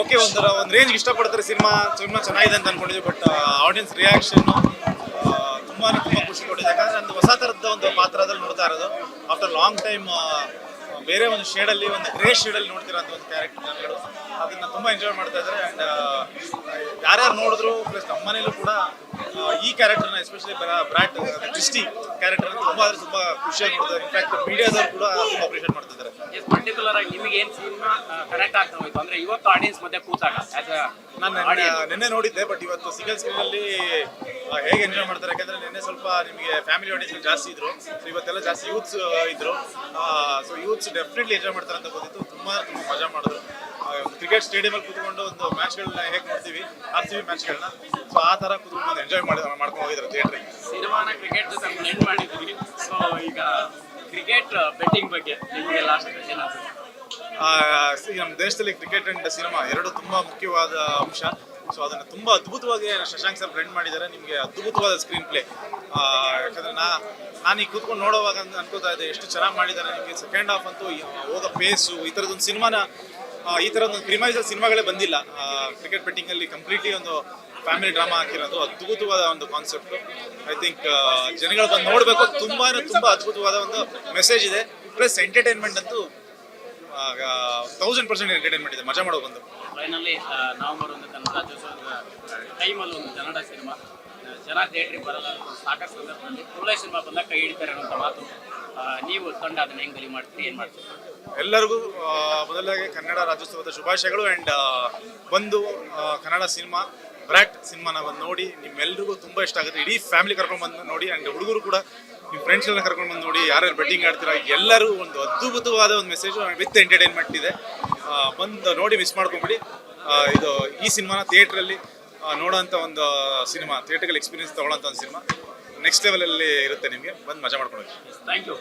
Okay ಒಂದು ರೇಂಜ್ಗೆ ಇಷ್ಟಪಡ್ತಾರೆ cinema ಚೆನ್ನಾಗಿದೆ ಅಂತ ಅನ್ಕೊಂಡಿದ್ವಿ. ಬಟ್ ಆಡಿಯನ್ಸ್ ರಿಯಾಕ್ಷನ್ ತುಂಬಾ ಖುಷಿ ಕೊಟ್ಟಿದೆ. ಯಾಕಂದ್ರೆ ಒಂದು ಹೊಸ ಥರದ ಒಂದು ಪಾತ್ರದಲ್ಲಿ ನೋಡ್ತಾ ಇರೋದು. ಆಫ್ಟರ್ ಲಾಂಗ್ ಟೈಮ್ ಬೇರೆ ಒಂದು ಶೇಡಲ್ಲಿ, ಒಂದು ಗ್ರೇ ಶೇಡಲ್ಲಿ ನೋಡ್ತಿರೋಂಥ ಒಂದು ಕ್ಯಾರೆಕ್ಟರ್ಗಳು ಅದನ್ನ ತುಂಬ ಎಂಜಾಯ್ ಮಾಡ್ತಾ ಇದ್ದಾರೆ. ಆ್ಯಂಡ್ ಯಾರ್ಯಾರು ನೋಡಿದ್ರು ಪ್ಲಸ್ ನಮ್ಮ ಮನೇಲೂ ಕೂಡ ಈ ಕ್ಯಾರೆಕ್ಟರ್ನ ಎಸ್ಪೆಷಲಿ ಬ್ರಾಟ್ ಕ್ರಿಸ್ಟಿ ಕ್ಯಾರೆಕ್ಟರ್ನ ತುಂಬ ಖುಷಿಯಾಗಿ ನೋಡ್ತಾರೆ. ಇನ್ಫ್ಯಾಕ್ಟ್ ಮೀಡಿಯಾದವರು ಕೂಡ ತುಂಬ ಅಪ್ರಿಷಿಯೇಟ್ ಮಾಡ್ತಿದ್ದಾರೆ. ಪರ್ಟಿಕ್ಯುಲರ್ ಆಗಿ ನಿಮಗೆ ಏನು ಸಿನಿಮಾ ಕನೆಕ್ಟ್ ಆಗ್ತಾ ಹೋಯ್ತು ಅಂದ್ರೆ ಇವತ್ತು ಆಡಿಯನ್ಸ್ ಮಧ್ಯೆ ಕೂತಾಗ ನಾನು ನಿನ್ನೆ ನೋಡಿದ್ದೆ, ಬಟ್ ಇವತ್ತು ಸಿಂಗಲ್ ಸ್ಕ್ರೀನಲ್ಲಿ ಹೇಗೆ ಎಂಜಾಯ್ ಮಾಡ್ತಾರೆ. ಯಾಕಂದ್ರೆ ನಿನ್ನೆ ಸ್ವಲ್ಪ ನಿಮಗೆ ಫ್ಯಾಮಿಲಿ ಆಡಿಯನ್ಸ್ ಜಾಸ್ತಿ ಇದ್ರು, ಸೊ ಇವತ್ತೆಲ್ಲ ಜಾಸ್ತಿ ಯೂತ್ಸ್ ಇದ್ರು. ಸೊ ಯೂತ್ಸ್ ಡೆಫಿನೆಟ್ಲಿ ಎಂಜಾಯ್ ಮಾಡ್ತಾರೆ ಅಂತ ಗೊತ್ತಿತ್ತು. ತುಂಬ ಮಜಾ ಮಾಡಿದ್ರು. ಕ್ರಿಕೆಟ್ ಸ್ಟೇಡಿಯಮಲ್ಲಿ ಕೂತ್ಕೊಂಡು ಒಂದು ಮ್ಯಾಚ್ಗಳನ್ನ ಹೇಗೆ ನೋಡ್ತೀವಿ RCB ಮ್ಯಾಚ್ಗಳನ್ನ, ಸೊ ಆ ಥರ ಕೂತ್ಕೊಂಡು ಎಂಜಾಯ್ ಮಾಡ್ಕೊಂಡು ಹೋಗಿದ್ದಾರೆ ಥಿಯೇಟ್ರಿಗೆ. ಸಿನಿಮಾನ ಕ್ರಿಕೆಟ್ ಜೊತೆ ಬ್ಲೆಂಡ್ ಮಾಡಿದ್ವಿ. ಸೊ ಈಗ ಕ್ರಿಕೆಟ್ ಬೆಟ್ಟಿಂಗ್ ಬಗ್ಗೆ ನಿಮಗೆ ಲಾಸ್ಟ್ ಏನಾದ್ರು? ನಮ್ಮ ದೇಶದಲ್ಲಿ ಕ್ರಿಕೆಟ್ ಅಂಡ್ ಸಿನಿಮಾ ಎರಡು ತುಂಬ ಮುಖ್ಯವಾದ ಅಂಶ. ಸೊ ಅದನ್ನು ತುಂಬ ಅದ್ಭುತವಾಗಿ ಶಶಾಂಕ್ ಸರ್ ಬ್ಲೆಂಡ್ ಮಾಡಿದ್ದಾರೆ. ನಿಮಗೆ ಅದ್ಭುತವಾದ ಸ್ಕ್ರೀನ್ ಪ್ಲೇ. ಯಾಕಂದರೆ ನಾನು ಈಗ ಕೂತ್ಕೊಂಡು ನೋಡೋವಾಗ ಅನ್ಕೋತಾ ಇದ್ದೆ ಎಷ್ಟು ಚೆನ್ನಾಗಿ ಮಾಡಿದ್ದಾರೆ. ನಿಮಗೆ ಸೆಕೆಂಡ್ ಹಾಫ್ ಅಂತೂ ಹೋಗೋ ಪೇಸು, ಈ ಥರದೊಂದು ಸಿನಿಮಾನ ಈ ಥರದೊಂದು ಪ್ರಿಮೈಸಲ್ ಸಿನಿಮಾಗಳೇ ಬಂದಿಲ್ಲ. ಕ್ರಿಕೆಟ್ ಬೆಟ್ಟಿಂಗಲ್ಲಿ ಕಂಪ್ಲೀಟ್ಲಿ ಒಂದು ಫ್ಯಾಮಿಲಿ ಡ್ರಾಮಾ ಹಾಕಿರೋದು ಅದ್ಭುತವಾದ ಒಂದು ಕಾನ್ಸೆಪ್ಟ್. ಐ ಥಿಂಕ್ ಜನಗಳು ಬಂದು ನೋಡಬೇಕು. ತುಂಬ ಅದ್ಭುತವಾದ ಒಂದು ಮೆಸೇಜ್ ಇದೆ. ಪ್ಲಸ್ ಎಂಟರ್ಟೈನ್ಮೆಂಟ್ ಅಂತೂ 1000% ಎಂಟರ್ಟೈನ್ಮೆಂಟ್ ಇದೆ. ಮಜಾ ಮಾಡೋ ಬಂದು ಫೈನಲಿ ನವೆಂಬರ್ 1 ಕನ್ನಡ ರಾಜ್ಯೋತ್ಸವದ ಟೈಮಲ್ಲಿ ಒಂದು ಕನ್ನಡ ಸಿನಿಮಾ ಜನ ಥಿಯೇಟ್ರಿಗೆ ಬರಲ್ಲ ಸಾಕಷ್ಟು ಸಂದರ್ಭದಲ್ಲಿ ಒಳ್ಳೆ ಸಿನಿಮಾ ಬಂದಾಗ ಕೈ ಹಿಡಿತಾರೆ ಅನ್ನೋಂಥ ಮಾತು. ನೀವು ತಂಡ ಅದನ್ನ ಹೆಂಗೆ ಬಲಿ ಮಾಡ್ತೀರಿ, ಏನು ಮಾಡ್ತೀರಿ? ಎಲ್ಲರಿಗೂ ಮೊದಲಾಗಿ ಕನ್ನಡ ರಾಜ್ಯೋತ್ಸವದ ಶುಭಾಶಯಗಳು. ಆ್ಯಂಡ್ ಬಂದು ಕನ್ನಡ ಸಿನಿಮಾ ಬ್ರಾಟ್ ಸಿನಿಮಾನ ಬಂದು ನೋಡಿ. ನಿಮ್ಮೆಲ್ರಿಗೂ ತುಂಬ ಇಷ್ಟ ಆಗುತ್ತೆ. ಇಡೀ ಫ್ಯಾಮಿಲಿ ಕರ್ಕೊಂಡು ಬಂದು ನೋಡಿ. ಆ್ಯಂಡ್ ಹುಡುಗರು ಕೂಡ ನಿಮ್ಮ ಫ್ರೆಂಡ್ಸ್ಗಳನ್ನ ಕರ್ಕೊಂಡು ಬಂದು ನೋಡಿ. ಯಾರ್ಯಾರು ಬೆಟ್ಟಿಂಗ್ ಆಡ್ತೀರಾ ಎಲ್ಲರೂ ಒಂದು ಅದ್ಭುತವಾದ ಒಂದು ಮೆಸೇಜು ವಿತ್ ಎಂಟರ್ಟೈನ್ಮೆಂಟ್ ಇದೆ. ಬಂದು ನೋಡಿ, ಮಿಸ್ ಮಾಡ್ಕೊಂಬಿಡಿ. ಈ ಸಿನಿಮಾನ ಥಿಯೇಟ್ರಲ್ಲಿ ನೋಡೋಂಥ ಒಂದು ಸಿನಿಮಾ, ಥಿಯೇಟ್ರಿಕಲ್ ಎಕ್ಸ್ಪೀರಿಯನ್ಸ್ ತೊಗೊಳ್ಳೋಂಥ ಒಂದು ಸಿನಿಮಾ ನೆಕ್ಸ್ಟ್ ಲೆವೆಲಲ್ಲಿ ಇರುತ್ತೆ. ನಿಮಗೆ ಬಂದು ಮಜಾ ಮಾಡ್ಕೊಂಡು ಹೋಗಿ. Thank you.